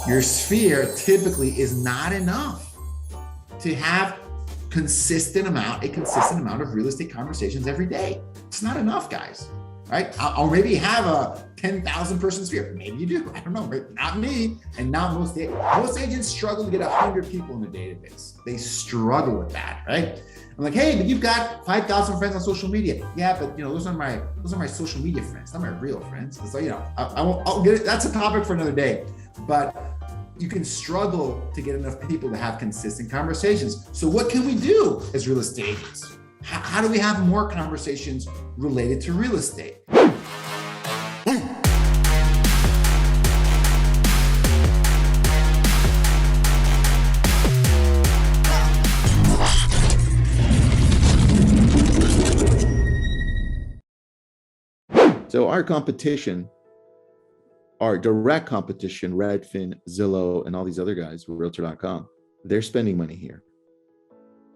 Your sphere typically is not enough to have a consistent amount of real estate conversations every day. It's not enough, guys, right? Or maybe you have a 10,000 person sphere. Maybe you do. I don't know. But not me, and not most agents. Most agents struggle to get 100 people in the database. They struggle with that, right? I'm like, hey, but you've got 5,000 friends on social media. Yeah, but those are my social media friends, not my real friends. So I'll get it. That's a topic for another day. But you can struggle to get enough people to have consistent conversations. So what can we do as real estate agents? How do we have more conversations related to real estate? So our competition, our direct competition, Redfin, Zillow, and all these other guys with Realtor.com, they're spending money here.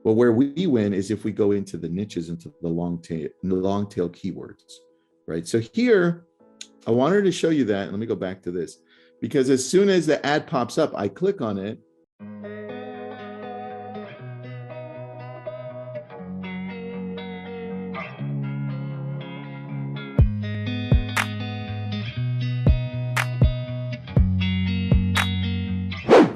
But where we win is if we go into the niches, into the long tail keywords, right? So here, I wanted to show you that. Let me go back to this, because as soon as the ad pops up, I click on it.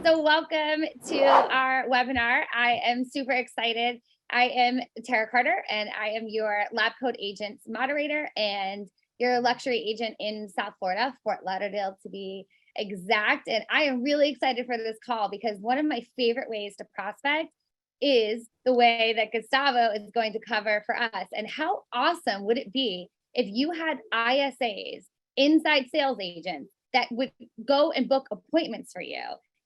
So welcome to our webinar. I am super excited. I am Tara Carter, and I am your LabCoatAgents moderator and your luxury agent in South Florida, Fort Lauderdale to be exact. And I am really excited for this call because one of my favorite ways to prospect is the way that Gustavo is going to cover for us. And how awesome would it be if you had ISAs, inside sales agents, that would go and book appointments for you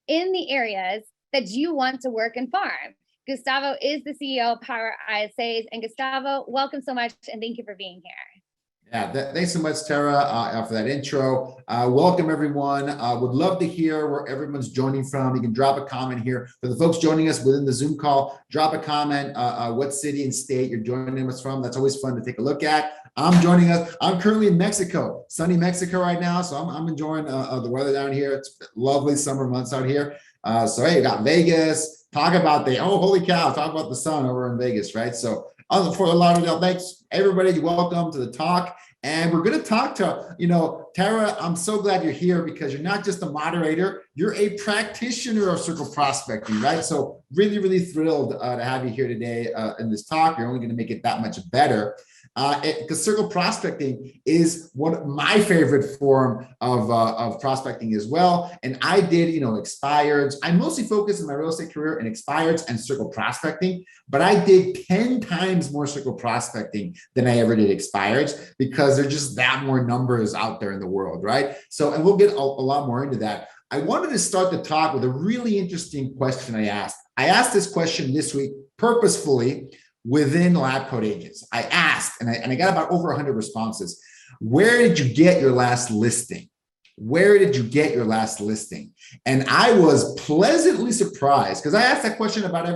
in the areas that you want to work and farm. Gustavo is the CEO of PowerISA. And Gustavo, welcome so much, and thank you for being here. Yeah, thanks so much, Tara, for that intro. Welcome, everyone. Would love to hear where everyone's joining from. You can drop a comment here. For the folks joining us within the Zoom call, drop a comment, what city and state you're joining us from. That's always fun to take a look at. I'm currently in Mexico, sunny Mexico right now. So I'm enjoying the weather down here. It's lovely summer months out here. So hey, you got Vegas. Talk about holy cow, talk about the sun over in Vegas, right? So Fort Lauderdale, thanks everybody. Welcome to the talk. And we're going to talk to, Tara, I'm so glad you're here because you're not just a moderator, you're a practitioner of circle prospecting, right? So really, really thrilled to have you here today in this talk. You're only going to make it that much better. Because circle prospecting is my favorite form of prospecting as well. And I did, expireds. I mostly focused in my real estate career in expireds and circle prospecting, but I did 10 times more circle prospecting than I ever did expireds because there's just that more numbers out there in the world, right? So, and we'll get a lot more into that. I wanted to start the talk with a really interesting question I asked. I asked this question this week purposefully within LabCoatAgents. I asked, and I got about over 100 responses. Where did you get your last listing? Where did you get your last listing? And I was pleasantly surprised because I asked that question about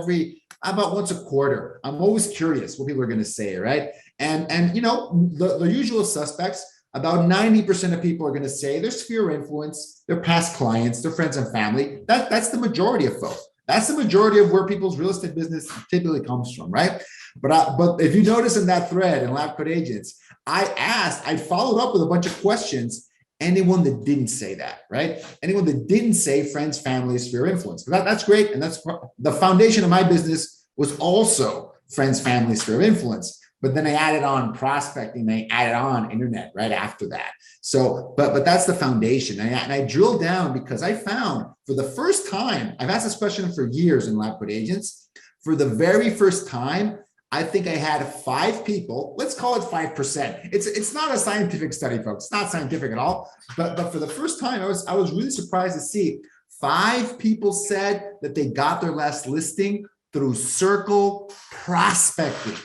once a quarter. I'm always curious what people are going to say, right? And the usual suspects, about 90% of people are going to say their sphere of influence, their past clients, their friends and family. That's the majority of folks. That's the majority of where people's real estate business typically comes from, right? But if you notice in that thread in LabCoatAgents, I followed up with a bunch of questions. Anyone that didn't say that, right? Anyone that didn't say friends, family, sphere of influence. That's great. And that's the foundation of my business was also friends, family, sphere of influence. But then I added on prospecting, I added on internet right after that. So, but that's the foundation. And I drilled down because I found for the first time, I've asked this question for years in LabCoatAgents. For the very first time, I think I had 5 people, let's call it 5%. It's not a scientific study, folks. It's not scientific at all. But for the first time, I was really surprised to see 5 people said that they got their last listing through circle prospecting.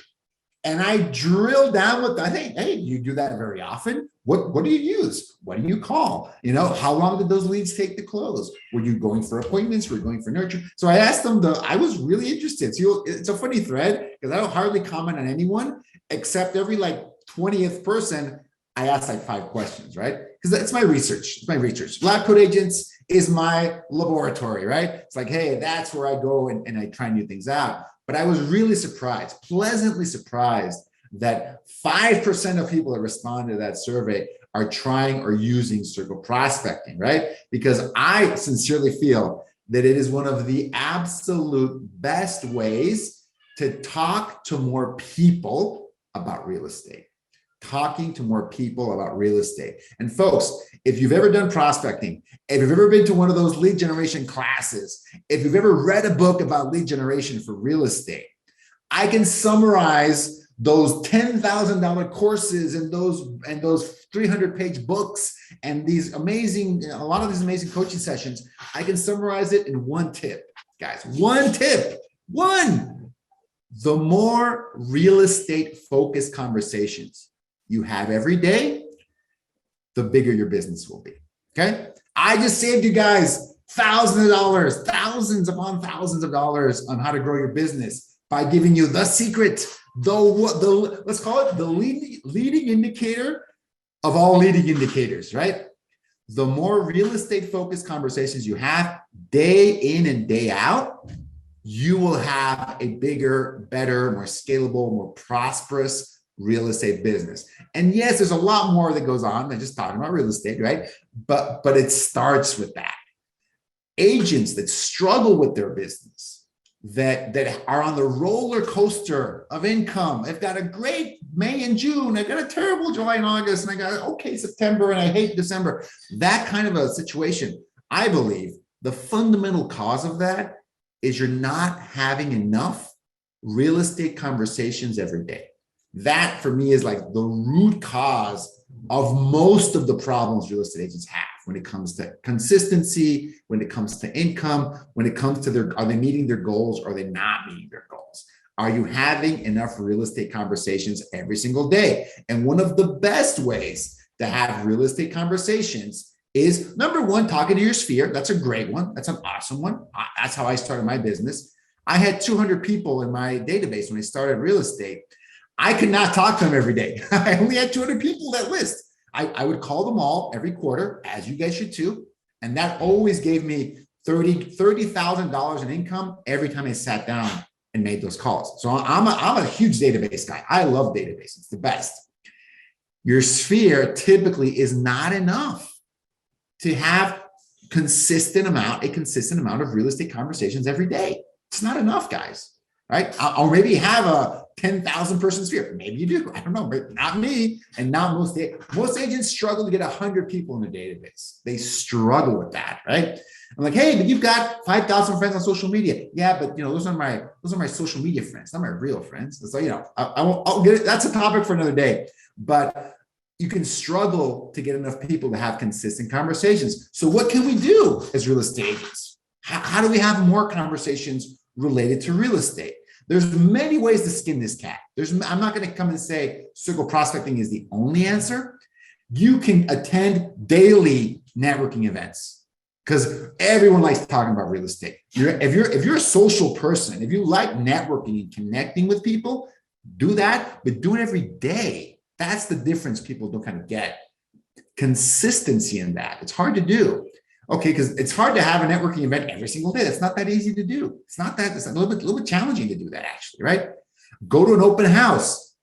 And I drilled down with that. Hey, you do that very often. What do you use? What do you call? How long did those leads take to close? Were you going for appointments? Were you going for nurture? So I asked them, I was really interested. So it's a funny thread because I don't hardly comment on anyone except every 20th person, I ask 5 questions, right? Because that's my research. It's my research. LabCoatAgents is my laboratory, right? It's like, hey, that's where I go and I try new things out. But I was really surprised, pleasantly surprised, that 5% of people that responded to that survey are trying or using circle prospecting, right? Because I sincerely feel that it is one of the absolute best ways to talk to more people about real estate. Talking to more people about real estate. And folks, if you've ever done prospecting, if you've ever been to one of those lead generation classes, if you've ever read a book about lead generation for real estate, I can summarize those $10,000 courses and those 300-page books and these amazing, a lot of these amazing coaching sessions. I can summarize it in one tip, guys. One tip. One. The more real estate focused conversations you have every day, the bigger your business will be. Okay. I just saved you guys thousands of dollars, thousands upon thousands of dollars on how to grow your business by giving you the secret, let's call it the leading indicator of all leading indicators, right? The more real estate focused conversations you have day in and day out, you will have a bigger, better, more scalable, more prosperous real estate business. And yes, there's a lot more that goes on than just talking about real estate, right? But it starts with that. Agents that struggle with their business, that are on the roller coaster of income. I've got a great May and June. I've got a terrible July and August, and I got an okay September, and I hate December. That kind of a situation, I believe the fundamental cause of that is you're not having enough real estate conversations every day. That for me is like the root cause of most of the problems real estate agents have when it comes to consistency, when it comes to income, when it comes to are they meeting their goals or are they not meeting their goals? Are you having enough real estate conversations every single day? And one of the best ways to have real estate conversations is, number one, talking to your sphere. That's a great one. That's an awesome one. That's how I started my business. I had 200 people in my database when I started real estate. I could not talk to them every day. I only had 200 people that list. I would call them all every quarter, as you guys should too. And that always gave me $30,000 in income every time I sat down and made those calls. So I'm a huge database guy. I love database. It's the best. Your sphere typically is not enough to have a consistent amount of real estate conversations every day. It's not enough, guys. Right? Or maybe you have a 10,000 person sphere. Maybe you do. I don't know, but not me. And not most agents struggle to get 100 people in a database. They struggle with that, right? I'm like, hey, but you've got 5,000 friends on social media. Yeah, but those are my social media friends, not my real friends. So I'll get it. That's a topic for another day. But you can struggle to get enough people to have consistent conversations. So what can we do as real estate agents? How do we have more conversations related to real estate? There's many ways to skin this cat. I'm not going to come and say circle prospecting is the only answer. You can attend daily networking events because everyone likes talking about real estate. If you're a social person, if you like networking and connecting with people, do that, but do it every day. That's the difference people don't kind of get. Consistency in that. It's hard to do. Okay, because it's hard to have a networking event every single day. It's not that easy to do. It's a little bit challenging to do that, actually, right? Go to an open house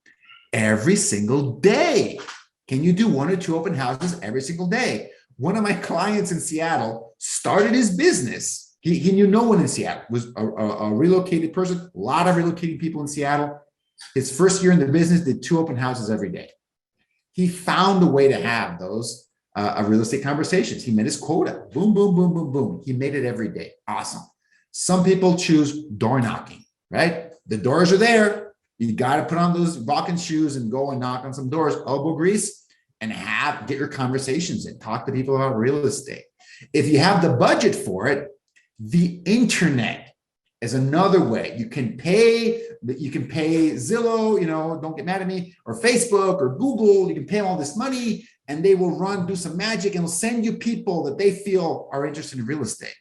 every single day. Can you do 1 or 2 open houses every single day? One of my clients in Seattle started his business. He knew no one in Seattle. Was a relocated person. A lot of relocating people in Seattle. His first year in the business did 2 open houses every day. He found a way to have those real estate conversations. He met his quota. Boom, boom, boom, boom, boom. He made it every day. Awesome. Some people choose door knocking, right? The doors are there. You got to put on those walking shoes and go and knock on some doors, elbow grease, and get your conversations in. Talk to people about real estate. If you have the budget for it, the internet is another way. You can pay Zillow, don't get mad at me, or Facebook or Google. You can pay them all this money and they will do some magic and will send you people that they feel are interested in real estate.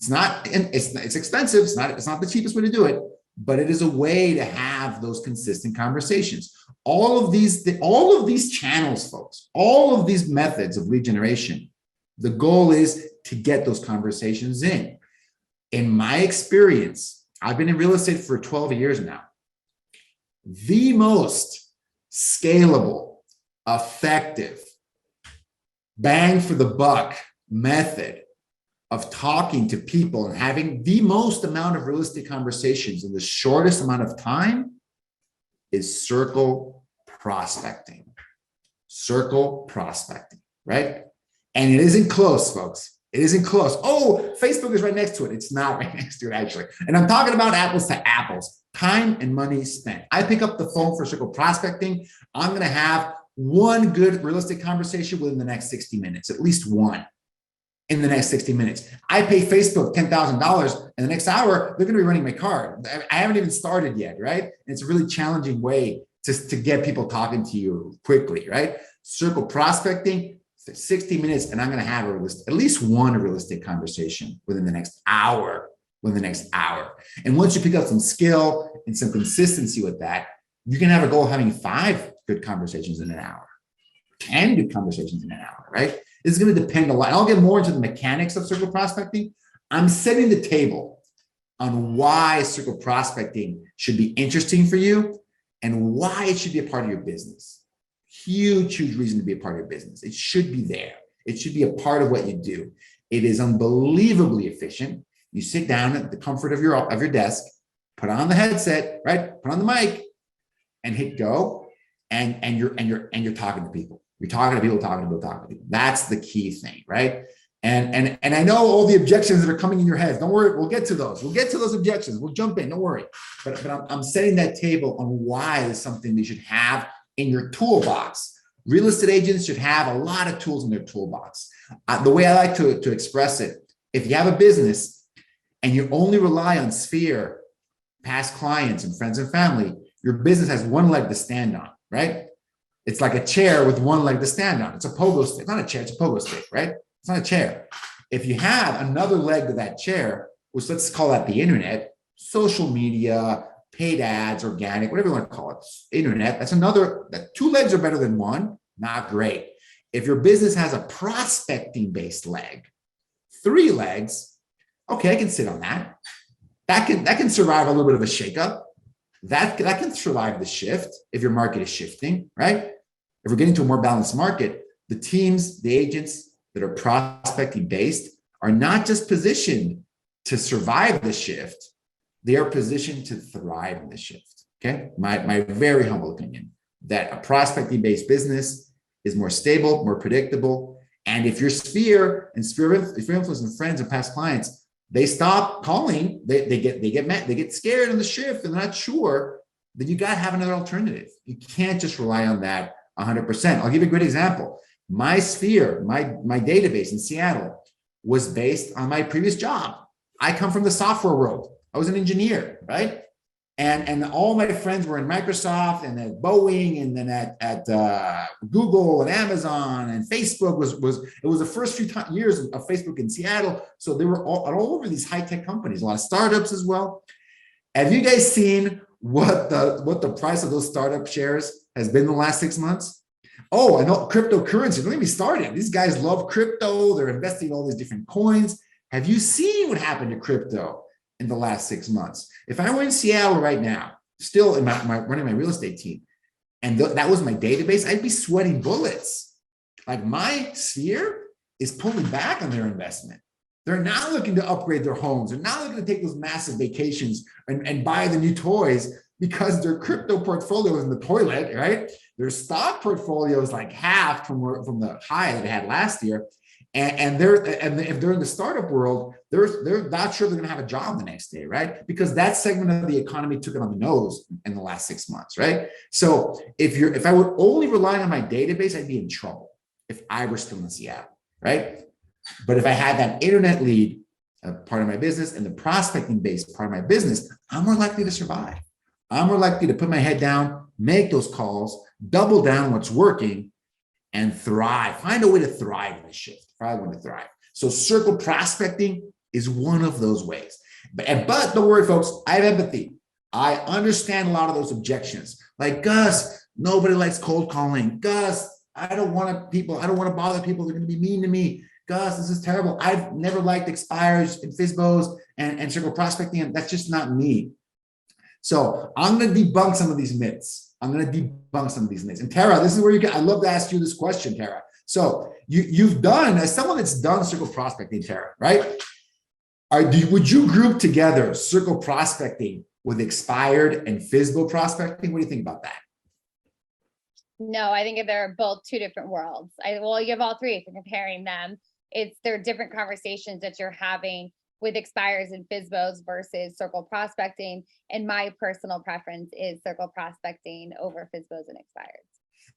It's expensive. It's not the cheapest way to do it, but it is a way to have those consistent conversations. All of these channels, folks, all of these methods of lead generation The goal is to get those conversations in. In my experience, I've been in real estate for 12 years now. The most scalable, effective, bang for the buck method of talking to people and having the most amount of real estate conversations in the shortest amount of time is circle prospecting. Circle prospecting, right? And it isn't close, folks. It isn't close. Oh, Facebook is right next to it. It's not right next to it, actually. And I'm talking about apples to apples, time and money spent. I pick up the phone for circle prospecting. I'm going to have one good real estate conversation within the next 60 minutes, at least one in the next 60 minutes. I pay Facebook $10,000 and the next hour, they're going to be running my card. I haven't even started yet, right? And it's a really challenging way to get people talking to you quickly, right? Circle prospecting, 60 minutes, and I'm going to have at least one real estate conversation within the next hour, And once you pick up some skill and some consistency with that, you can have a goal of having 5 good conversations in an hour, 10 good conversations in an hour, right? It's going to depend a lot. I'll get more into the mechanics of circle prospecting. I'm setting the table on why circle prospecting should be interesting for you and why it should be a part of your business. Huge reason to be a part of your business. It should be there. It should be a part of what you do. It is unbelievably efficient. You sit down at the comfort of your desk, put on the headset, right? Put on the mic, and hit go, and you're talking to people. You're talking to people. That's the key thing, right? And I know all the objections that are coming in your head. Don't worry, we'll get to those. We'll get to those objections. We'll jump in. Don't worry. But I'm setting that table on why it's something you should have in your toolbox. Real estate agents should have a lot of tools in their toolbox. The way I like to express it, if you have a business and you only rely on Sphere, past clients and friends and family, your business has one leg to stand on, right? It's like a chair with one leg to stand on. It's a pogo stick. It's not a chair, it's a pogo stick, right? It's not a chair. If you have another leg to that chair, which let's call that the internet, social media, paid ads, organic, whatever you want to call it, internet, that 2 legs are better than one, not great. If your business has a prospecting-based leg, 3 legs, okay, I can sit on that. That can survive a little bit of a shakeup. That can survive the shift if your market is shifting, right? If we're getting to a more balanced market, the teams, the agents that are prospecting based are not just positioned to survive the shift, they are positioned to thrive in the shift, okay? My very humble opinion that a prospecting based business is more stable, more predictable. And if your sphere of influence and friends and past clients, they stop calling, they get mad, they get scared on the shift and they're not sure, then you got to have another alternative. You can't just rely on that 100%. I'll give you a great example. My sphere, my database in Seattle was based on my previous job. I come from the software world. I was an engineer, right? And all my friends were in Microsoft and at Boeing and then at Google and Amazon and Facebook it was the first few years of Facebook in Seattle. So they were all over these high-tech companies, a lot of startups as well. Have you guys seen what the price of those startup shares has been in the last 6 months? Oh, I know cryptocurrency. Don't get me started. These guys love crypto. They're investing in all these different coins. Have you seen what happened to crypto in the last 6 months? If I were in Seattle right now, still in running my real estate team, and that was my database, I'd be sweating bullets. Like my sphere is pulling back on their investment. They're not looking to upgrade their homes. They're not looking to take those massive vacations and buy the new toys because their crypto portfolio is in the toilet, right? Their stock portfolio is like half from the high that they had last year. And if they're in the startup world, they're not sure they're going to have a job the next day, right? Because that segment of the economy took it on the nose in the last 6 months, right? So if I would only rely on my database, I'd be in trouble if I were still in Seattle, right? But if I had that internet lead part of my business and the prospecting based part of my business, I'm more likely to survive. I'm more likely to put my head down, make those calls, double down what's working, and thrive. Find a way to thrive in the shift. So circle prospecting is one of those ways. But don't worry, folks, I have empathy. I understand a lot of those objections. Like, Gus, nobody likes cold calling. Gus, I don't want to bother people. They're going to be mean to me. Gus, this is terrible. I've never liked expires and FSBOs and circle prospecting, and that's just not me. So I'm going to debunk some of these myths. And Tara, this is where I love to ask you this question, Tara. So you've done, as someone that's done circle prospecting, Tara, right? Would you group together circle prospecting with expired and FSBO prospecting? What do you think about that? No, I think they're both two different worlds. Well, you have all three if you're comparing them. They're different conversations that you're having with expires and FSBOs versus circle prospecting. And my personal preference is circle prospecting over FSBOs and expires.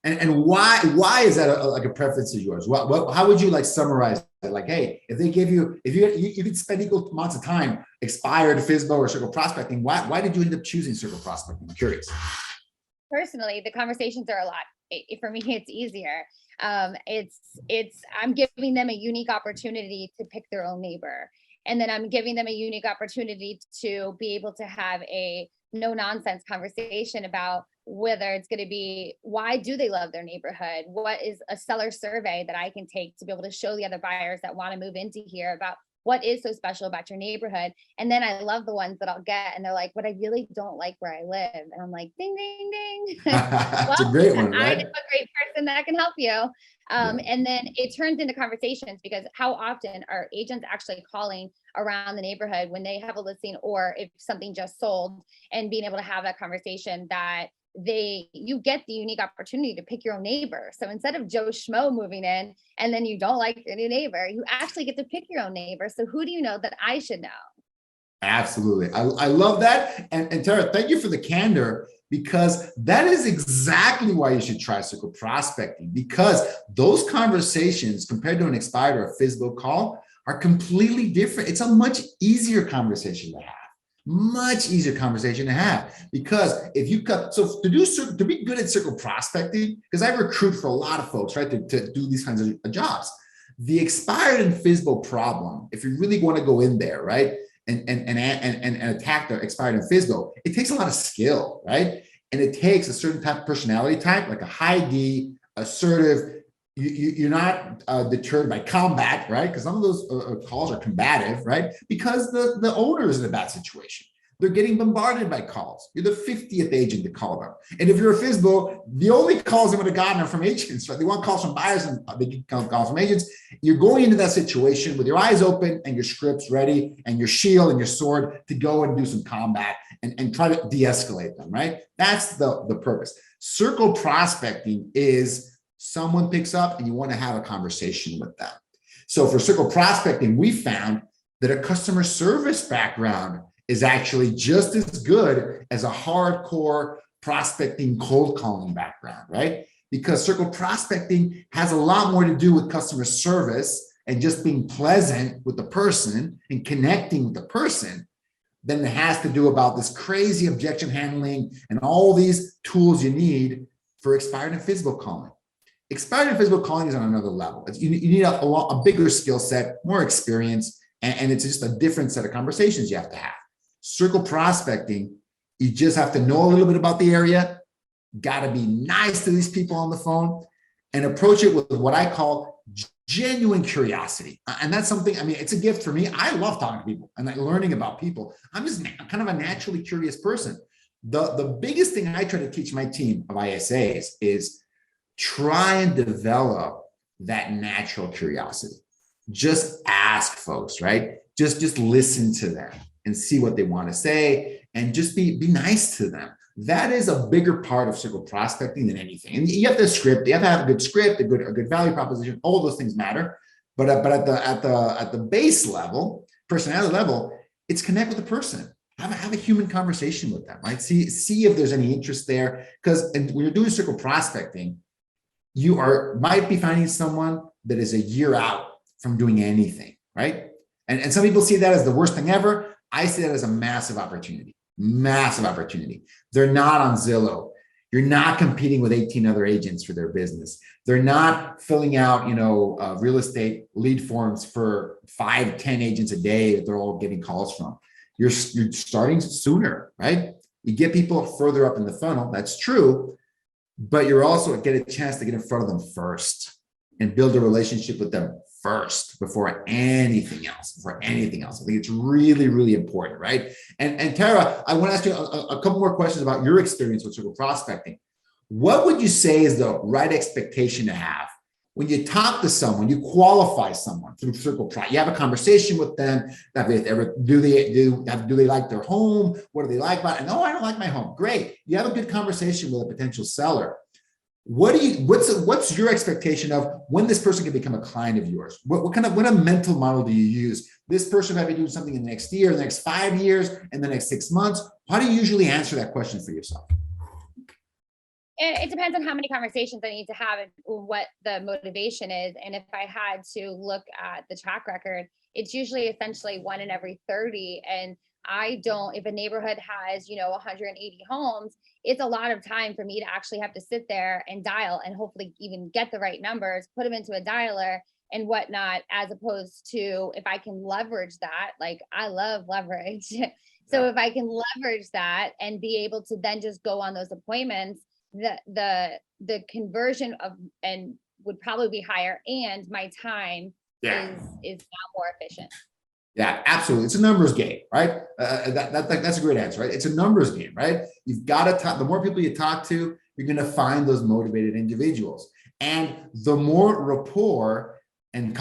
And why is that like a preference of yours? How would you like summarize it? Like, hey, if they give you, if you could spend equal amounts of time expired FSBO or circle prospecting, why did you end up choosing circle prospecting? I'm curious. Personally, the conversations are a lot. For me, it's easier. I'm giving them a unique opportunity to pick their own neighbor. And then I'm giving them a unique opportunity to be able to have a no nonsense conversation about whether it's going to be, why do they love their neighborhood? What is a seller survey that I can take to be able to show the other buyers that want to move into here about what is so special about your neighborhood? And then I love the ones that I'll get and they're like, but I really don't like where I live. And I'm like, ding, ding, ding. That's a great one, right? I'm a great person that can help you. And then it turns into conversations, because how often are agents actually calling around the neighborhood when they have a listing, or if something just sold, and being able to have that conversation that you get the unique opportunity to pick your own neighbor. So instead of Joe Schmo moving in and then you don't like your new neighbor, you actually get to pick your own neighbor. So who do you know that I should know? Absolutely. I love that. And Tara, thank you for the candor, because that is exactly why you should try circle prospecting, because those conversations compared to an expired or a FSBO call are completely different. It's a much easier conversation to have. Much easier conversation to have, because if you cut, so to be good at circle prospecting, because I recruit for a lot of folks, right, to do these kinds of jobs, the expired and FSBO problem, if you really want to go in there, right, and attack the expired and FSBO, it takes a lot of skill, right, and it takes a certain type of personality type, like a high D, assertive. You're not deterred by combat, right? Because some of those calls are combative, right? Because the owner is in a bad situation. They're getting bombarded by calls. You're the 50th agent to call them. And if you're a FSBO, the only calls they would have gotten are from agents, right? They want calls from buyers and they get calls from agents. You're going into that situation with your eyes open and your scripts ready and your shield and your sword to go and do some combat and try to de-escalate them, right? That's the purpose. Circle prospecting is someone picks up and you want to have a conversation with them. So for circle prospecting, we found that a customer service background is actually just as good as a hardcore prospecting cold calling background, right? Because circle prospecting has a lot more to do with customer service and just being pleasant with the person and connecting with the person than it has to do about this crazy objection handling and all these tools you need for expired and FSBO calling. Expired and FSBO calling is on another level. You need a bigger skill set, more experience, and it's just a different set of conversations you have to have. Circle prospecting, you just have to know a little bit about the area, got to be nice to these people on the phone, and approach it with what I call genuine curiosity. And that's something, I mean, it's a gift for me. I love talking to people and learning about people. I'm just kind of a naturally curious person. The biggest thing I try to teach my team of ISAs is try and develop that natural curiosity. Just ask folks, right? Just listen to them and see what they want to say, and just be nice to them. That is a bigger part of circle prospecting than anything. And you have to script, you have to have a good script, a good value proposition. All those things matter. But at the base level, personality level, it's connect with the person. Have a human conversation with them, right? See if there's any interest there. Because when you're doing circle prospecting, you might be finding someone that is a year out from doing anything, right? And some people see that as the worst thing ever. I see that as a massive opportunity. Massive opportunity. They're not on Zillow. You're not competing with 18 other agents for their business. They're not filling out, real estate lead forms for 5-10 agents a day that they're all getting calls from. You're starting sooner, right? You get people further up in the funnel. That's true, but you're also get a chance to get in front of them first and build a relationship with them first before anything else, I think it's really, really important, right? And Tara, I want to ask you a couple more questions about your experience with circle prospecting. What would you say is the right expectation to have when you talk to someone, you qualify someone through circle pro? You have a conversation with them. Do they like their home? What do they like about it? No, I don't like my home. Great. You have a good conversation with a potential seller. What's your expectation of when this person can become a client of yours? What a mental model do you use? This person might be doing something in the next year, the next 5 years, and the next 6 months. How do you usually answer that question for yourself? It depends on how many conversations I need to have and what the motivation is. And if I had to look at the track record, it's usually essentially 1 in every 30. And if a neighborhood has, 180 homes, it's a lot of time for me to actually have to sit there and dial and hopefully even get the right numbers, put them into a dialer and whatnot, as opposed to if I can leverage that, like I love leverage. So if I can leverage that and be able to then just go on those appointments, the conversion and would probably be higher, and my time is now more efficient. Yeah, absolutely. It's a numbers game, right? That's a great answer, right? It's a numbers game, right? You've got to talk. The more people you talk to, you're going to find those motivated individuals, and the more rapport and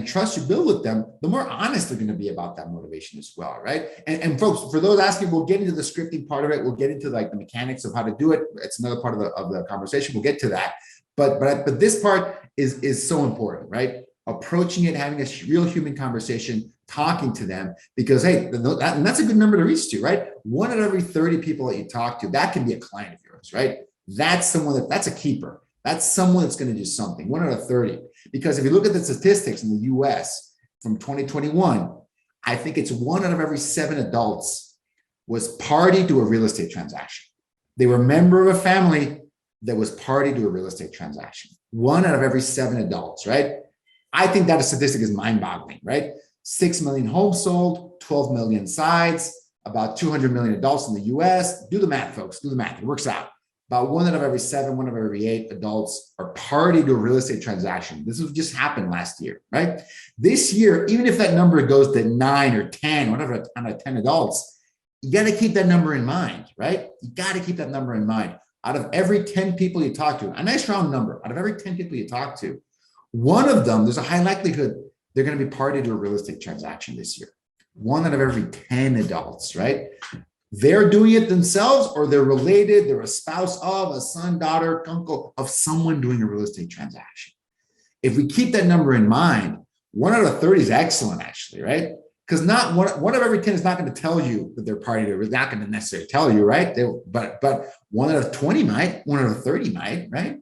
trust you build with them, the more honest they're going to be about that motivation as well, right? And folks, for those asking, we'll get into the scripting part of it. We'll get into like the mechanics of how to do it. It's another part of the conversation. We'll get to that. But this part is so important, right? Approaching it, having a real human conversation, talking to them, because hey, and that's a good number to reach to, right? 1 out of every 30 people that you talk to, that can be a client of yours, right? That's someone that's a keeper. That's someone that's going to do something. 1 out of 30. Because if you look at the statistics in the US from 2021, I think it's 1 out of every 7 adults was party to a real estate transaction. They were a member of a family that was party to a real estate transaction. 1 out of every 7 adults, right? I think that statistic is mind-boggling, right? 6 million homes sold, 12 million sides, about 200 million adults in the US. Do the math, folks. Do the math. It works out. About 1 out of every 7, 1 out of every 8 adults are party to a real estate transaction. This has just happened last year, right? This year, even if that number goes to 9 or 10, whatever, out of 10 adults, you got to keep that number in mind, right? You got to keep that number in mind. Out of every 10 people you talk to, a nice round number, out of every 10 people you talk to, one of them, there's a high likelihood they're going to be party to a real estate transaction this year. 1 out of every 10 adults, right? They're doing it themselves, or they're related, they're a spouse of, a son, daughter, uncle of someone doing a real estate transaction. If we keep that number in mind, 1 out of 30 is excellent, actually, right? Because not one of every 10 is not going to tell you that they're party to, not going to necessarily tell you, right? But 1 out of 20 might, 1 out of 30 might, right?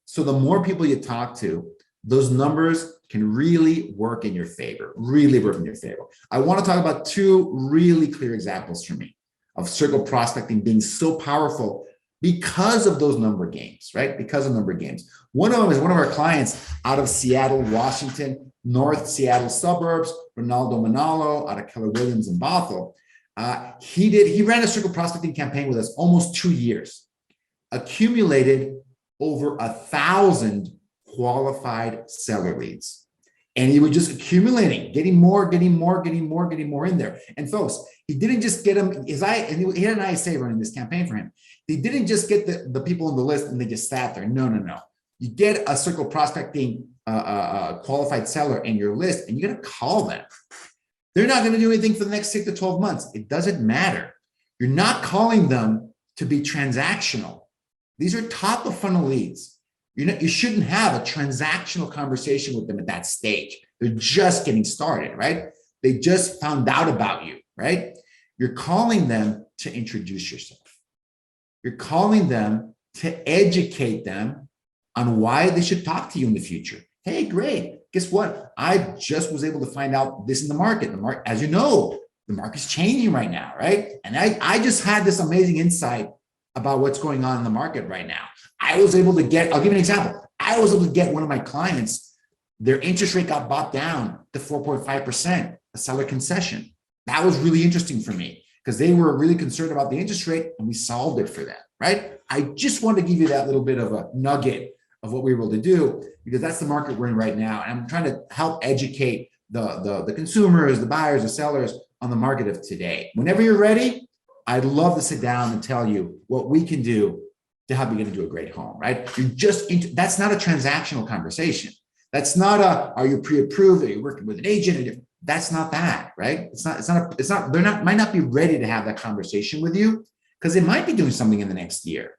So the more people you talk to, those numbers can really work in your favor, really work in your favor. I want to talk about 2 really clear examples for me of circle prospecting being so powerful because of those number games, right? Because of number games. One of them is one of our clients out of Seattle, Washington, North Seattle suburbs, Ronaldo Manalo out of Keller Williams and Bothell. He ran a circle prospecting campaign with us almost 2 years, accumulated over 1,000 qualified seller leads. And he was just accumulating, getting more in there. And folks, he didn't just get them, he had an ISA running this campaign for him. He didn't just get the people on the list and they just sat there. No. You get a circle prospecting qualified seller in your list and you got to call them. They're not going to do anything for the next 6 to 12 months. It doesn't matter. You're not calling them to be transactional. These are top of funnel leads. You shouldn't have a transactional conversation with them at that stage. They're just getting started, right? They just found out about you, right? You're calling them to introduce yourself. You're calling them to educate them on why they should talk to you in the future. Hey, great. Guess what? I just was able to find out this in the market. As you know, the market's changing right now, right? And I just had this amazing insight about what's going on in the market right now. I was able to get, I'll give you an example. I was able to get one of my clients, their interest rate got bought down to 4.5%, a seller concession. That was really interesting for me because they were really concerned about the interest rate and we solved it for them, right? I just want to give you that little bit of a nugget of what we were able to do, because that's the market we're in right now. And I'm trying to help educate the consumers, the buyers, the sellers on the market of today. Whenever you're ready, I'd love to sit down and tell you what we can do to help you get into a great home, right? That's not a transactional conversation. That's not are you pre-approved? Are you working with an agent? That's not that, right? Might not be ready to have that conversation with you because they might be doing something in the next year,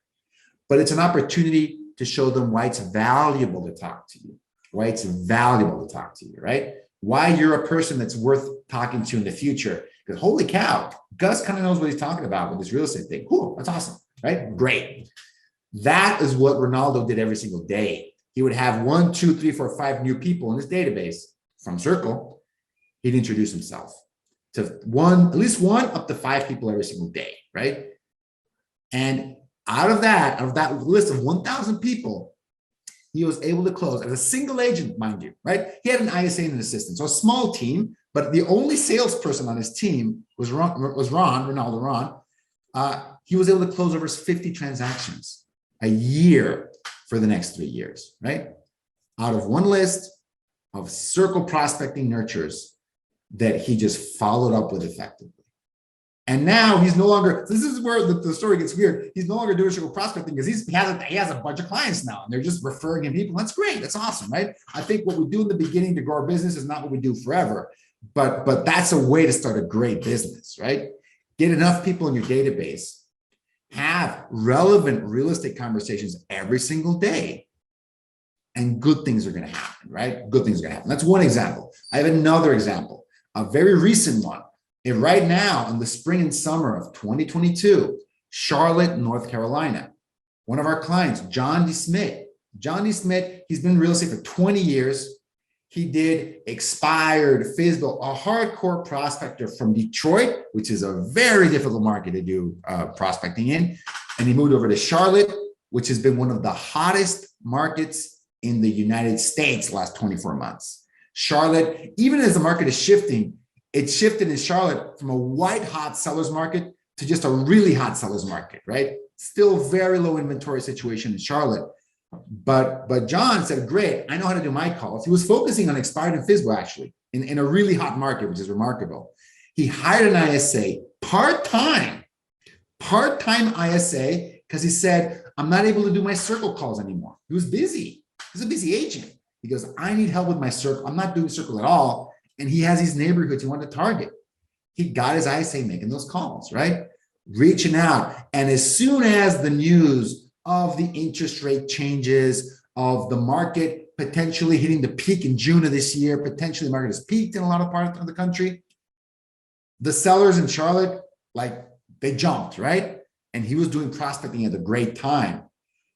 but it's an opportunity to show them why it's valuable to talk to you, right? Why you're a person that's worth talking to in the future. Because holy cow, Gus kind of knows what he's talking about with this real estate thing. Cool, that's awesome, right? Great. That is what Ronaldo did every single day. He would have 1, 2, 3, 4, 5 new people in his database from Circle. He'd introduce himself to at least one, up to 5 people every single day, right? And out of that list of 1,000 people, he was able to close as a single agent, mind you, right? He had an ISA and an assistant, so a small team, but the only salesperson on his team was Ronaldo. He was able to close over 50 transactions a year for the next 3 years, right? Out of one list of Circle prospecting nurtures that he just followed up with effectively. And now he's no longer, this is where the story gets weird. He's no longer doing Circle prospecting because he has a bunch of clients now and they're just referring him people. That's great. That's awesome, right? I think what we do in the beginning to grow our business is not what we do forever, but that's a way to start a great business, right? Get enough people in your database, have relevant real estate conversations every single day, and good things are going to happen, right? Good things are going to happen. That's one example. I have another example, a very recent one. And right now, in the spring and summer of 2022, Charlotte, North Carolina, one of our clients, John D. Smith. John D. Smith, he's been in real estate for 20 years. He did expired, FISBO, a hardcore prospector from Detroit, which is a very difficult market to do prospecting in. And he moved over to Charlotte, which has been one of the hottest markets in the United States the last 24 months. Charlotte, even as the market is shifting, it shifted in Charlotte from a white hot seller's market to just a really hot seller's market, right? Still very low inventory situation in Charlotte. But John said, great, I know how to do my calls. He was focusing on expired and FISBO actually in a really hot market, which is remarkable. He hired an ISA, part-time ISA, because he said, I'm not able to do my Circle calls anymore. He was busy. He's a busy agent. He goes, I need help with my Circle. I'm not doing Circle at all. And he has these neighborhoods he wanted to target. He got his ISA making those calls, right? Reaching out. And as soon as the news of the interest rate changes, of the market potentially hitting the peak in June of this year, potentially the market has peaked in a lot of parts of the country, the sellers in Charlotte, they jumped, right? And he was doing prospecting at a great time.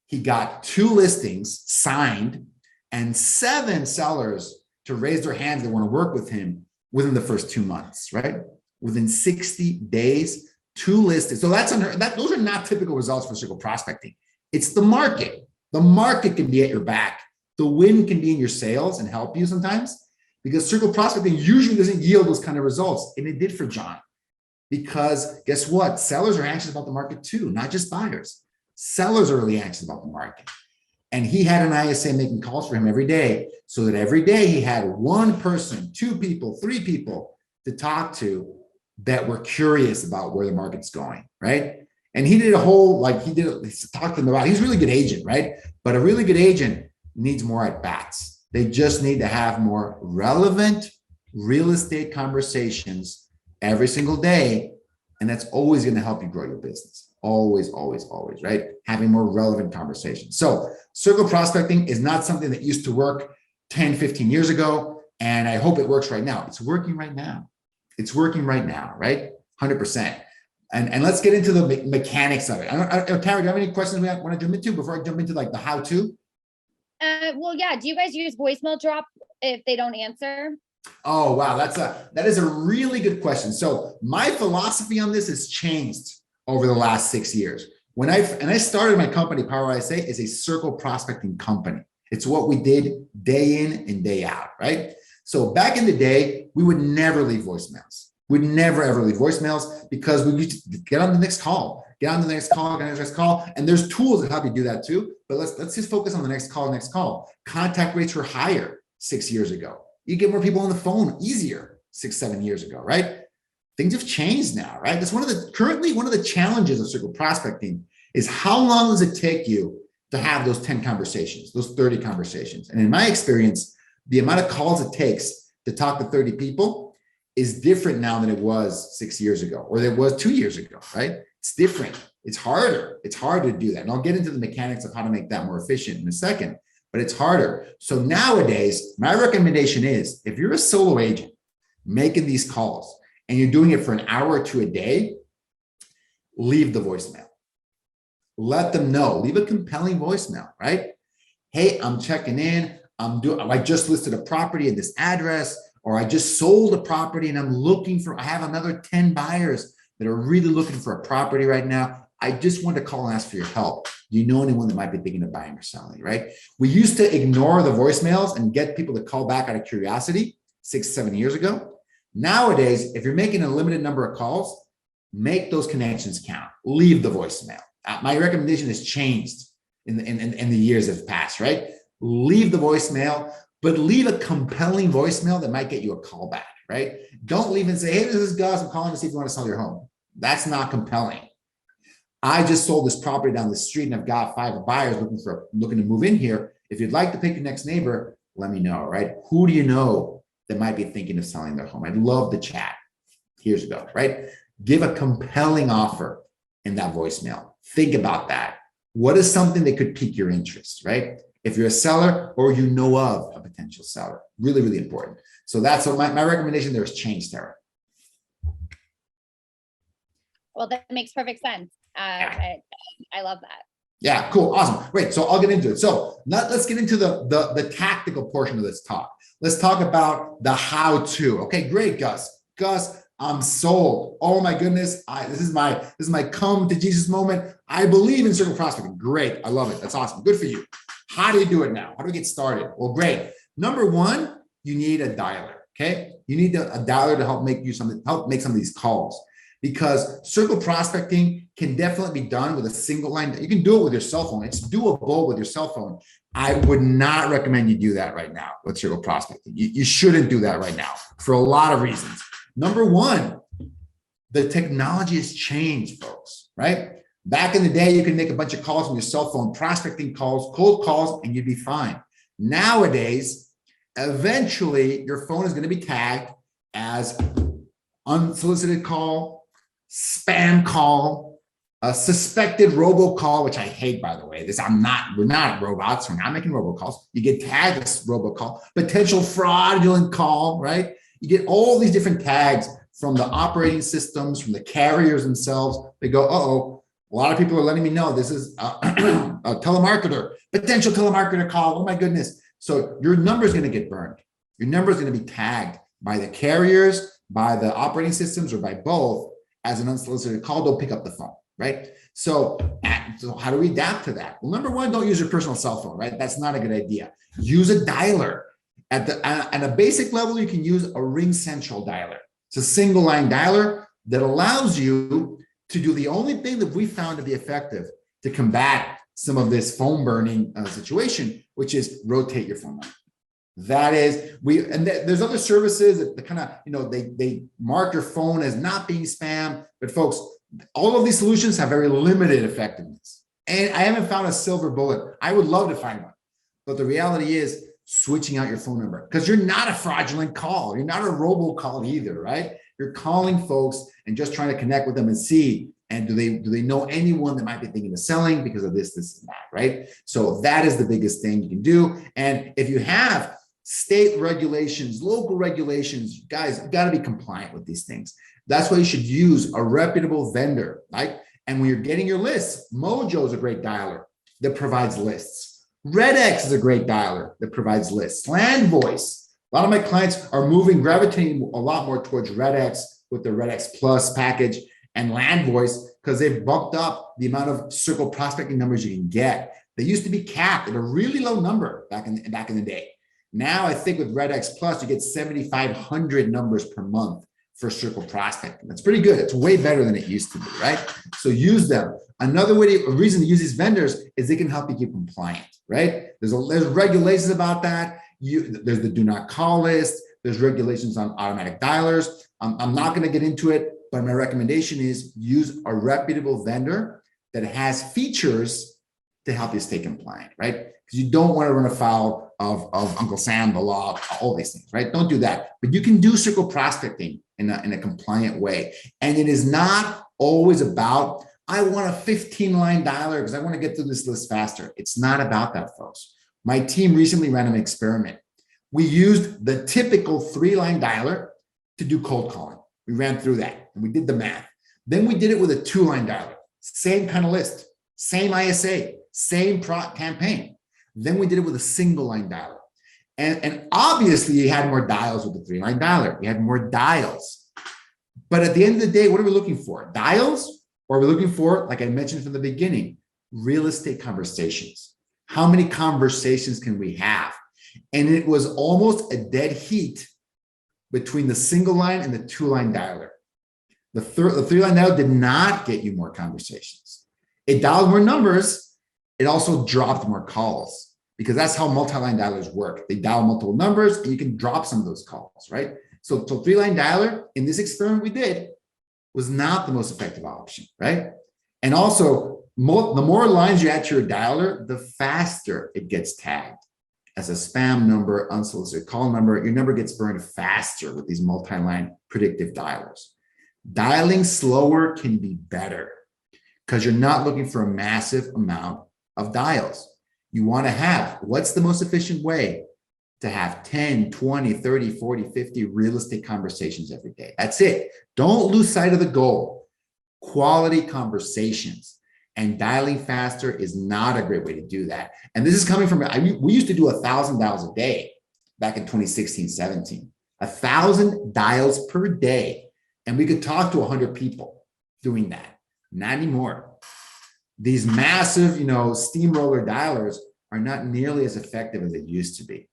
He got 2 listings signed and 7 sellers to raise their hands that want to work with him within the first 2 months, right? Within 60 days, 2 listings. So those are not typical results for Circle prospecting. It's the market. The market can be at your back. The wind can be in your sails and help you sometimes, because Circle prospecting usually doesn't yield those kind of results. And it did for John, because guess what? Sellers are anxious about the market too, not just buyers. Sellers are really anxious about the market. And he had an ISA making calls for him every day, so that every day he had 1 person, 2 people, 3 people to talk to that were curious about where the market's going, right? And he did a whole, he talked to them about, he's a really good agent, right? But a really good agent needs more at bats. They just need to have more relevant real estate conversations every single day. And that's always going to help you grow your business. Always, always, always, right? Having more relevant conversations. So Circle prospecting is not something that used to work 10, 15 years ago. And I hope it works right now. It's working right now. It's working right now, right? 100%. And let's get into the mechanics of it. Tara, do you have any questions we want to jump into before I jump into the how-to? Well, yeah. Do you guys use voicemail drop if they don't answer? Oh, wow. That is a really good question. So my philosophy on this has changed over the last 6 years. When I started my company, PowerISA is a Circle prospecting company. It's what we did day in and day out, right? So back in the day, we would never leave voicemails. We'd never ever leave voicemails because we used to get on the next call. get on to the next call, get on the next call. And there's tools that help you do that too. But let's just focus on the next call. Contact rates were higher 6 years ago. You get more people on the phone easier 6-7 years ago, right? Things have changed now, right? That's currently one of the challenges of circle prospecting is how long does it take you to have those 10 conversations, those 30 conversations? And in my experience, the amount of calls it takes to talk to 30 people is different now than it was 6 years ago, or that it was 2 years ago, right? It's different. It's harder. It's harder to do that. And I'll get into the mechanics of how to make that more efficient in a second, but it's harder. So nowadays, my recommendation is if you're a solo agent making these calls and you're doing it for an hour or two a day, leave the voicemail. Let them know. Leave a compelling voicemail, right? Hey, I'm checking in. I just listed a property at this address, or I just sold a property and I have another 10 buyers that are really looking for a property right now. I just want to call and ask for your help. Do you know anyone that might be thinking of buying or selling, right? We used to ignore the voicemails and get people to call back out of curiosity 6-7 years ago. Nowadays, if you're making a limited number of calls, make those connections count. Leave the voicemail. My recommendation has changed in the years that have passed, right? Leave the voicemail, but leave a compelling voicemail that might get you a call back, right? Don't leave and say, hey, this is Gus. I'm calling to see if you want to sell your home. That's not compelling. I just sold this property down the street and I've got 5 buyers looking to move in here. If you'd like to pick your next neighbor, let me know, right? Who do you know that might be thinking of selling their home? I'd love to chat. Here's a go, right? Give a compelling offer in that voicemail. Think about that. What is something that could pique your interest, right? If you're a seller or you know of a potential seller, really, really important. So that's what my recommendation there is change, Tara. Well, that makes perfect sense. I love that. Yeah, cool, awesome, great. So I'll get into it. So let's get into the tactical portion of this talk. Let's talk about the how-to. Okay, great, Gus. Gus, I'm sold. Oh my goodness, this is my come to Jesus moment. I believe in circle prospecting. Great, I love it. That's awesome. Good for you. How do you do it now? How do we get started? Well, great. Number one, you need a dialer. Okay, you need a dialer to help make some of these calls, because circle prospecting can definitely be done with a single line. You can do it with your cell phone. It's doable with your cell phone. I would not recommend you do that right now with circle prospecting. You shouldn't do that right now for a lot of reasons. Number one, the technology has changed, folks, right? Back in the day, you can make a bunch of calls on your cell phone, prospecting calls, cold calls, and you'd be fine. Nowadays, eventually, your phone is going to be tagged as unsolicited call, spam call, a suspected robocall, which I hate, by the way. We're not robots. We're not making robocalls. You get tagged as robocall, potential fraudulent call, right? You get all these different tags from the operating systems, from the carriers themselves. They go, uh-oh, a lot of people are letting me know this is a telemarketer, potential telemarketer call. Oh my goodness. So your number is going to get burned. Your number is going to be tagged by the carriers, by the operating systems, or by both as an unsolicited call. Don't pick up the phone, right? So how do we adapt to that? Well, number one, don't use your personal cell phone, right? That's not a good idea. Use a dialer. At a basic level, you can use a RingCentral dialer. It's a single line dialer that allows you to do the only thing that we found to be effective to combat some of this phone burning situation, which is rotate your phone number. That is, there's other services that kind of, they mark your phone as not being spam, but folks, all of these solutions have very limited effectiveness. And I haven't found a silver bullet. I would love to find one. But the reality is switching out your phone number, because you're not a fraudulent call. You're not a robocall either, right? You're calling folks and just trying to connect with them and see, and do they know anyone that might be thinking of selling because of this, and that, right? So that is the biggest thing you can do. And if you have state regulations, local regulations, guys, you've got to be compliant with these things. That's why you should use a reputable vendor, right? And when you're getting your lists, Mojo is a great dialer that provides lists. RedX is a great dialer that provides lists. LandVoice. A lot of my clients are gravitating a lot more towards RedX with the RedX Plus package and LandVoice, because they've bumped up the amount of circle prospecting numbers you can get. They used to be capped at a really low number back in the day. Now I think with RedX Plus, you get 7,500 numbers per month for circle prospecting. That's pretty good. It's way better than it used to be, right? So use them. Another reason to use these vendors is they can help you keep compliant, right? There's regulations about that. There's the do not call list. There's regulations on automatic dialers. I'm not going to get into it, but my recommendation is use a reputable vendor that has features to help you stay compliant, right? Because you don't want to run afoul of Uncle Sam, the law, all these things, right? Don't do that. But you can do circle prospecting in a compliant way. And it is not always about, I want a 15-line dialer because I want to get through this list faster. It's not about that, folks. My team recently ran an experiment. We used the typical 3-line dialer to do cold calling. We ran through that and we did the math. Then we did it with a 2-line dialer, same kind of list, same ISA, same campaign. Then we did it with a single-line dialer. And obviously you had more dials with the 3-line dialer. You had more dials. But at the end of the day, what are we looking for? Dials? Or are we looking for, like I mentioned from the beginning, real estate conversations? How many conversations can we have? And it was almost a dead heat between the single line and the 2-line dialer. The 3-line dialer did not get you more conversations. It dialed more numbers. It also dropped more calls because that's how multi-line dialers work. They dial multiple numbers and you can drop some of those calls, right? So 3-line dialer in this experiment we did was not the most effective option, right? And also the more lines you add to your dialer, the faster it gets tagged as a spam number, unsolicited call number. Your number gets burned faster with these multi-line predictive dialers. Dialing slower can be better because you're not looking for a massive amount of dials. You want to have, what's the most efficient way to have 10, 20, 30, 40, 50 real estate conversations every day? That's it. Don't lose sight of the goal. Quality conversations. And dialing faster is not a great way to do that. And this is coming from, we used to do 1,000 dials a day back in 2016, 17. 1,000 dials per day. And we could talk to 100 people doing that. Not anymore. These massive, steamroller dialers are not nearly as effective as they used to be.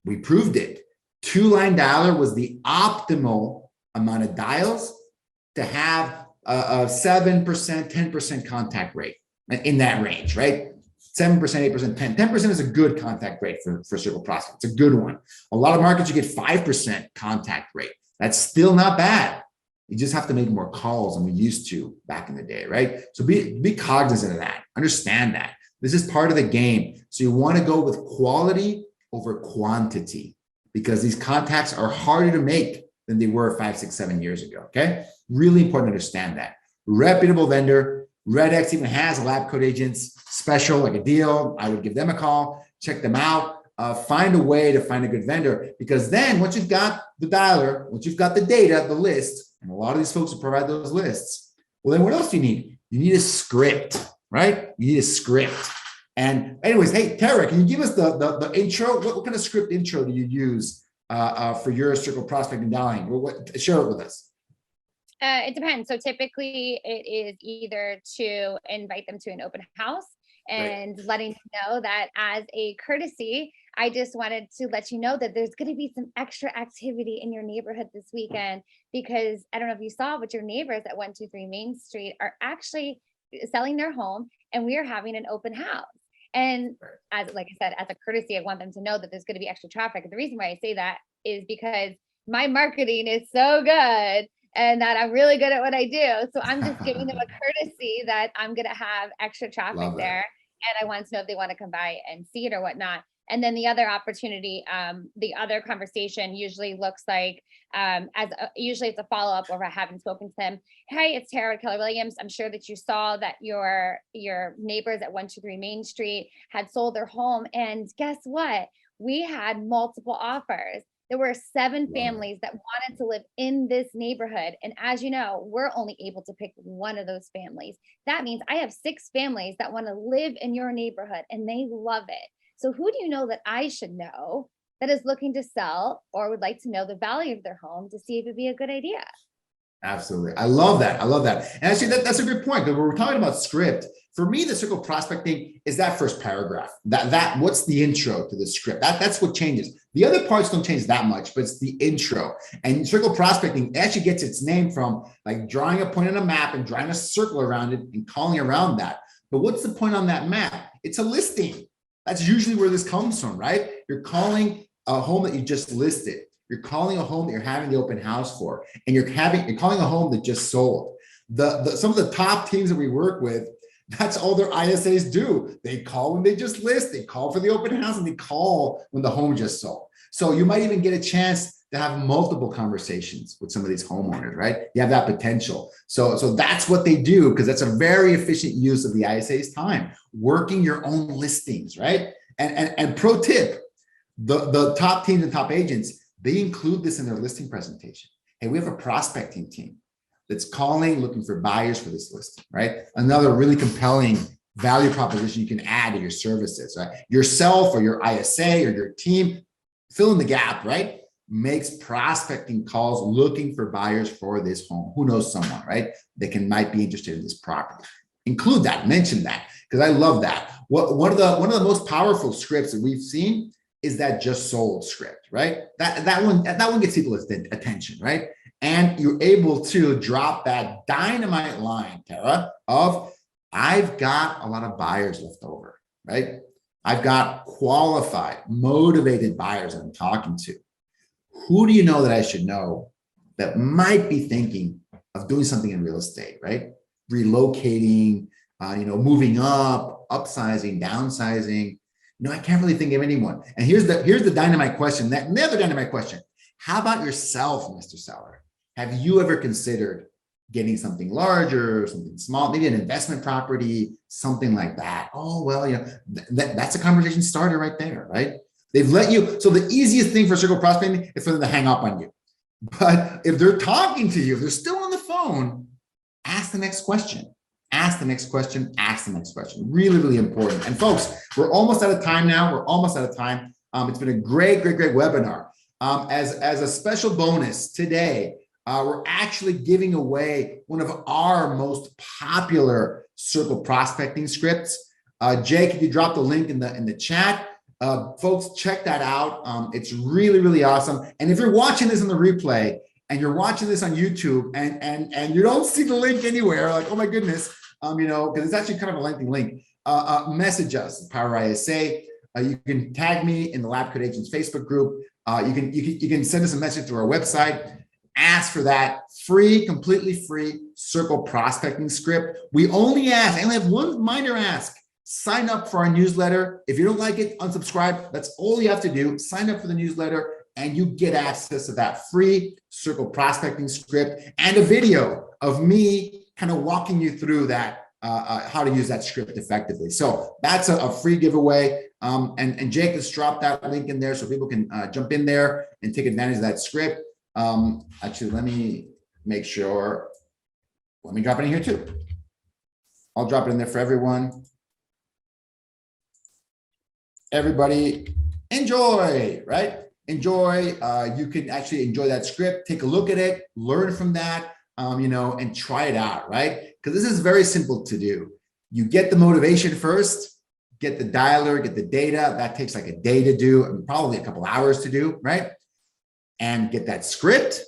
We proved it. 2-line dialer was the optimal amount of dials to have a 7%, 10% contact rate in that range, right? 7%, 8%, 10% is a good contact rate for circle prospect. It's a good one. A lot of markets, you get 5% contact rate. That's still not bad. You just have to make more calls than we used to back in the day, right? So be cognizant of that. Understand that. This is part of the game. So you want to go with quality over quantity because these contacts are harder to make than they were 5, 6, 7 years ago, okay? Really important to understand that. Reputable vendor. RedX even has a LabCoatAgents special, like a deal. I would give them a call, check them out, find a way to find a good vendor because then once you've got the dialer, once you've got the data, the list, and a lot of these folks will provide those lists, well, then what else do you need? You need a script, right? You need a script. And anyways, hey, Tara, can you give us the intro? What kind of script intro do you use for your circle prospecting dialing? Share it with us. It depends. So typically it is either to invite them to an open house and letting them know that as a courtesy, I just wanted to let you know that there's going to be some extra activity in your neighborhood this weekend because I don't know if you saw, but your neighbors at 123 Main Street are actually selling their home and we are having an open house. And like I said, as a courtesy, I want them to know that there's going to be extra traffic. And the reason why I say that is because my marketing is so good and that I'm really good at what I do. So I'm just giving them a courtesy that I'm going to have extra traffic there. And I want to know if they want to come by and see it or whatnot. And then the other opportunity, the other conversation usually looks like, usually it's a follow-up or I haven't spoken to them. Hey, it's Tara Keller Williams. I'm sure that you saw that your neighbors at 123 Main Street had sold their home. And guess what? We had multiple offers. There were 7 families that wanted to live in this neighborhood. And as you know, we're only able to pick one of those families. That means I have 6 families that want to live in your neighborhood and they love it. So who do you know that I should know that is looking to sell or would like to know the value of their home to see if it'd be a good idea? Absolutely. I love that. I love that. And actually, that's a good point. Because when we're talking about script, for me, the circle prospecting is that first paragraph. That what's the intro to the script? That's what changes. The other parts don't change that much, but it's the intro. And circle prospecting actually gets its name from like drawing a point on a map and drawing a circle around it and calling around that. But what's the point on that map? It's a listing. That's usually where this comes from, right? You're calling a home that you just listed. You're calling a home that you're having the open house for, and you're calling a home that just sold. Some of the top teams that we work with, that's all their ISAs do. They call when they just list, they call for the open house, and they call when the home just sold. So you might even get a chance to have multiple conversations with some of these homeowners, right? You have that potential. So that's what they do, because that's a very efficient use of the ISA's time, working your own listings, right? And pro tip, the top teams and top agents, they include this in their listing presentation. Hey, we have a prospecting team that's calling, looking for buyers for this listing, right? Another really compelling value proposition you can add to your services, right? Yourself or your ISA or your team, fill in the gap, right? Makes prospecting calls looking for buyers for this home. Who knows someone, right? They might be interested in this property. Include that, mention that, because I love that. One of the most powerful scripts that we've seen is that just sold script, right? That one gets people's attention, right? And you're able to drop that dynamite line, Tara, of I've got a lot of buyers left over, right? I've got qualified, motivated buyers that I'm talking to. Who do you know that I should know that might be thinking of doing something in real estate, right? Relocating, moving up, upsizing, downsizing. No, I can't really think of anyone. And here's the dynamite question. The other dynamite question. How about yourself, Mr. Seller? Have you ever considered getting something larger, something small, maybe an investment property, something like that? Oh, well, that's a conversation starter right there, right? They've let you. So the easiest thing for circle prospecting is for them to hang up on you. But if they're talking to you, if they're still on the phone, ask the next question. Ask the next question, ask the next question. Really, really important. And folks, we're almost out of time now. It's been a great webinar. As a special bonus today, we're actually giving away one of our most popular circle prospecting scripts. Jay, can you drop the link in the chat? Folks, check that out. It's really, really awesome. And if you're watching this in the replay, and you're watching this on YouTube and you don't see the link anywhere, like, oh my goodness, because it's actually kind of a lengthy link, message us, PowerISA. You can tag me in the LabCoatAgents Facebook group. You can send us a message through our website. Ask for that free, completely free circle prospecting script. I only have one minor ask. Sign up for our newsletter. If you don't like it, unsubscribe. That's all you have to do. Sign up for the newsletter, and you get access to that free circle prospecting script and a video of me kind of walking you through that, how to use that script effectively. So that's a free giveaway. And Jake has dropped that link in there so people can jump in there and take advantage of that script. Actually, let me make sure. Let me drop it in here too. I'll drop it in there for everyone. Everybody enjoy, right? Enjoy. You can actually enjoy that script, take a look at it, learn from that, and try it out, right? Because this is very simple to do. You get the motivation first, get the dialer, get the data. That takes like a day to do, and probably a couple hours to do, right? And get that script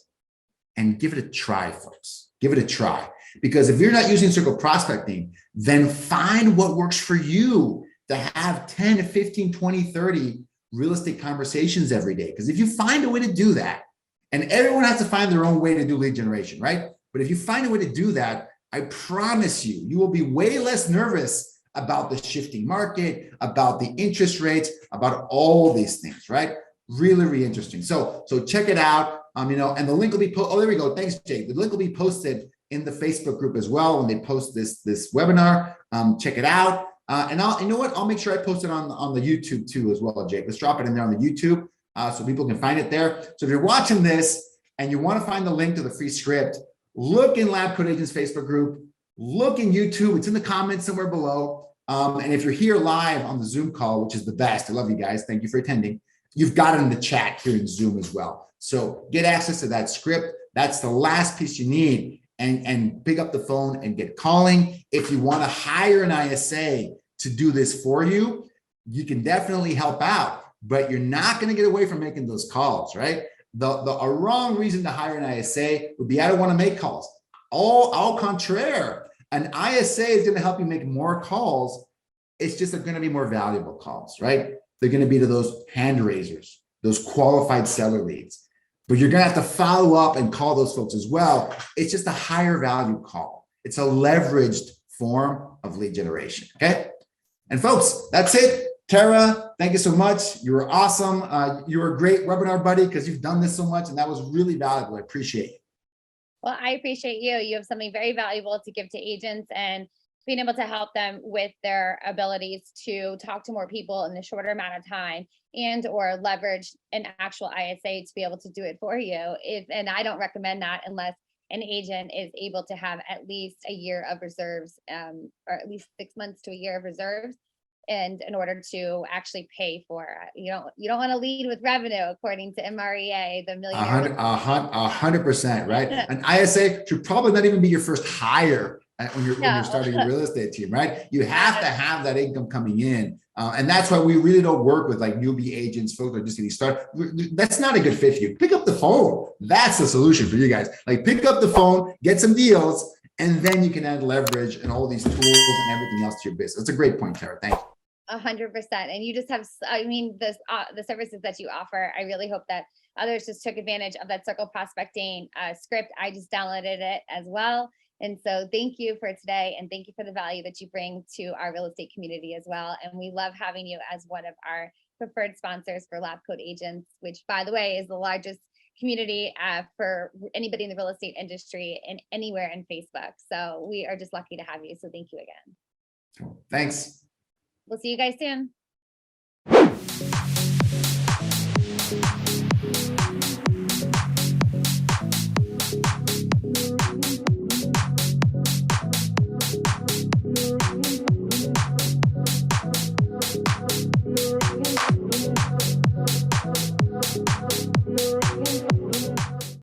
and give it a try, folks. Give it a try. Because if you're not using circle prospecting, then find what works for you to have 10, 15, 20, 30 real estate conversations every day. Because if you find a way to do that, and everyone has to find their own way to do lead generation, right? But if you find a way to do that, I promise you, you will be way less nervous about the shifting market, about the interest rates, about all these things, right? Really, really interesting. So check it out, and the link will be, oh, there we go. Thanks, Jake. The link will be posted in the Facebook group as well when they post this webinar. Check it out. And I'll make sure I post it on the YouTube too as well, Jake. Let's drop it in there on the YouTube so people can find it there. So if you're watching this and you want to find the link to the free script, look in LabCoatAgents Facebook group, look in YouTube. It's in the comments somewhere below. And if you're here live on the Zoom call, which is the best, I love you guys. Thank you for attending. You've got it in the chat here in Zoom as well. So get access to that script. That's the last piece you need. And pick up the phone and get calling. If you want to hire an ISA to do this for you, you can definitely help out. but you're not going to get away from making those calls, right? A wrong reason to hire an ISA would be, I don't want to make calls. Au contraire, an ISA is going to help you make more calls. It's just going to be more valuable calls, right? They're going to be to those hand raisers, those qualified seller leads. But you're going to have to follow up and call those folks as well. It's just a higher value call. It's a leveraged form of lead generation, okay? And folks, that's it. Tara, thank you so much. You were awesome. You were a great webinar buddy because you've done this so much, and that was really valuable. I appreciate it. Well, I appreciate you. You have something very valuable to give to agents, and being able to help them with their abilities to talk to more people in a shorter amount of time, and or leverage an actual ISA to be able to do it for you. And I don't recommend that unless an agent is able to have at least a year of reserves, or at least 6 months to a year of reserves. And in order to actually pay for it, you don't want to lead with revenue, according to MREA, the millionaire. 100%, right? An ISA should probably not even be your first hire when you're starting your real estate team, right? You have to have that income coming in. And that's why we really don't work with like newbie agents, folks that are just getting started. That's not a good fit for you. Pick up the phone. That's the solution for you guys. Like, pick up the phone, get some deals, and then you can add leverage and all these tools and everything else to your business. That's a great point, Tara. Thank you. 100%. And you just have, I mean, the services that you offer, I really hope that others just took advantage of that circle prospecting script. I just downloaded it as well. And so thank you for today. And thank you for the value that you bring to our real estate community as well. And we love having you as one of our preferred sponsors for LabCoatAgents, which, by the way, is the largest community for anybody in the real estate industry and anywhere in Facebook. So we are just lucky to have you. So thank you again. Thanks. We'll see you guys soon.